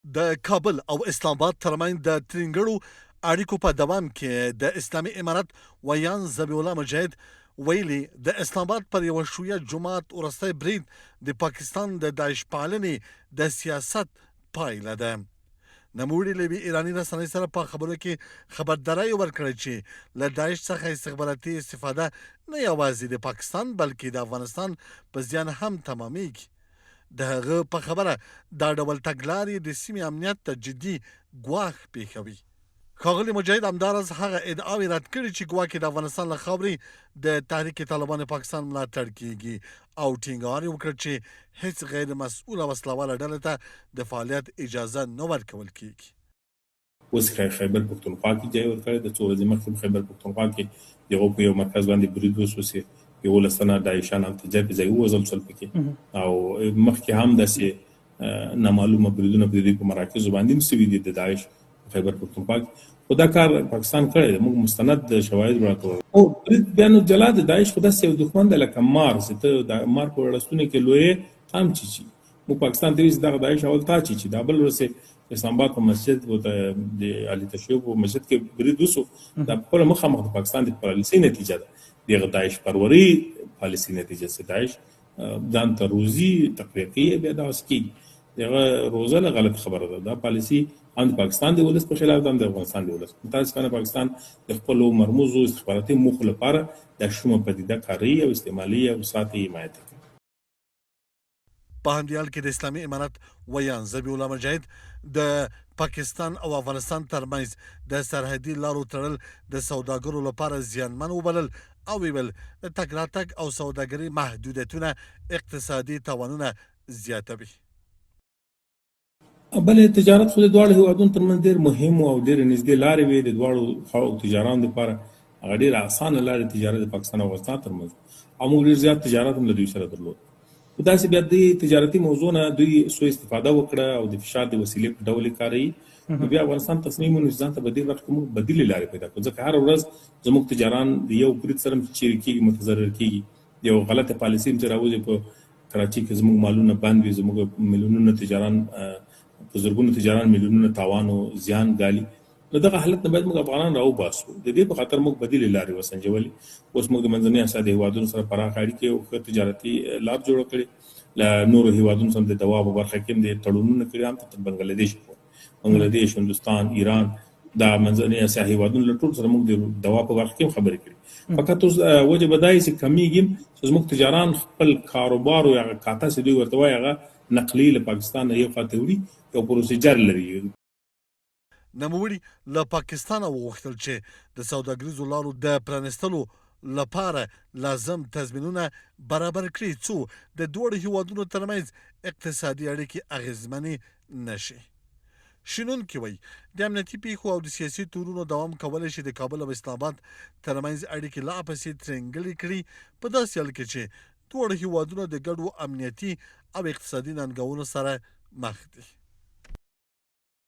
د کابل او اسلام آباد ترمنځ د ترینګړو اړیکو په دوام کې د اسلامي امارت ویان ذبیح الله مجاهد ویلي د اسلام آباد پر یو شیعه جماعت وروستی برید د پاکستان د داعش پالنې د سیاست پایله ده. نوموړي له ایراني رسنۍ سره په خبرو کې خبرداری ورکړې چې له داعش څخه استخباراتي استفاده نه یوازې د پاکستان بلکې د افغانستان په زیان هم تمامیږي. د هغه په خبره دا ډول تګلارې د سیمې امنیت ته جدي ګواښ پېښوي. ښاغلي مجاهد همداراز هغه ادعاوې رد کړي چې ګواکې د افغانستان له خاورې د تحریک طالبان پاکستان ملاتړ کیږي او ټینګار یې وکړ چې هیڅ غیر مسؤله وسله واله ډلې ته د فعالیت اجازه نه ورکول کیږي. اوس خیبر پښتونخوا کې ځای ورکړی د څو ورځې مخکې خیبر پښتونخوا کې د هغو په یو مرکز باندې برید وسو چې 11 تنه داعشان هلته ځای په ځای ووژل شول پکې او مخکې هم داسې نامعلومه بریدونه په دې په مراکزو باندې هم سوي دي د داعش خیبر پښتونخوا کې. خو دا کار پاکستان کړی دی، موږ مستند شواهد راټول او برید بیا نو جلا د داعش خو داسې یو دښمن دی لکه مار چې ته د مار په وړستونو کې لویې هم چیچي. موږ پاکستان ته وایي چې دغه داعش اول تا چیچي. دا بل ورځ اسلام آباد په مسجد د علي تشیع په مسجد کې برید وسو. دا خپله مخامخ د پاکستان د پالیسۍ نتیجه ده، دغه داعش پروري پالیسۍ نتیجه چې داعش ځان ته روزي تقویه کوي بیا داسې کېږي. دغه روزنه غلط خبره ده. دا پالیسي هم د پاکستان د ولس په خلاف ده هم د افغانستان د ولس. متاسفانه پاکستان د خپلو مرموزو استخباراتي موخو لپاره دا شومه پدیده کاروي او استعمالي او ساتي حمایت کوي. په همدې حال کې د اسلامي امارت ویان ذبیح الله مجاهد د پاکستان او افغانستان ترمنځ د سرحدي لارو تړل د سوداګرو لپاره زیانمن وبلل او ویل د تګ راتګ او سوداګري محدودیتونه اقتصادي تاوانونه زیاتوي. بلې تجارت خو د دواړو هېوادونو ترمنځ ډېر مهم او ډېرې نږدې لارې وې د دواړو خواو تجارانو لپاره. هغه ډېره اسانه لارې تجارت د پاکستان او افغانستان ترمنځ او موږ ډېر زیات تجارت هم له دوی سره درلود. خو داسې بیا د تجارتي موضوع نه دوی سوء استفاده وکړه او د فشار د وسیلې په ډول یې کاروي. نو بیا افغانستان تصمیم ونیو چې ځان ته په دې برخه کې موږ بدیلې لارې پیدا کړو، ځکه هره ورځ زموږ تجاران د یو برید سره چیرې کېږي، متضرر کېږي. یو غلطه پالیسي هم چې راوځي په کراچي کې زموږ مالونه بند وي، زموږ میلیونونه تجاران په زرګونو تجاران میلیونونه تاوان او زیان ګالي. نو دغه حالت نه باید موږ افغانان راوباسو. د دې په خاطر موږ بدیلې لارې وسنجولې. اوس موږ د منځنۍ اسیا د هېوادونو سره پراخه اړیکې او ښه تجارتي لار جوړه کړې. له نورو هېوادونو سره د دوا په برخه کې هم د تړونونه کړي، هم تر بنګلادیش پورې. بنګلادیش، هندوستان، ایران، دا منځنۍ اسیا هېوادونو له ټولو سره موږ د دوا په برخه کې هم خبرې کړي. فقط اوس وجه به دا وي چې کمیږي چې زموږ تجاران خپل کاروبار او هغه کاته چې دوی ورته وایي هغه نقلي له پاکستان نه یو خواته وړي، یو پروسیجر لري. نوموړي له پاکستانه وغوښتل چې د سوداګریزو لارو د پرانیستلو لپاره لازم تضمینونه برابر کړي څو د دواړو هېوادونو ترمنځ اقتصادي اړیکې اغیزمنې نشي. شنونکي وایي د امنیتي پیښو او د سیاسي تورونو دوام کولی شي د کابل او اسلام آباد ترمنځ اړیکې لا پسې ترنګلې کړي، په داسې حال کې چې دواړو هېوادونه د ګډو امنیتي او اقتصادي ننګونو سره مخ دي.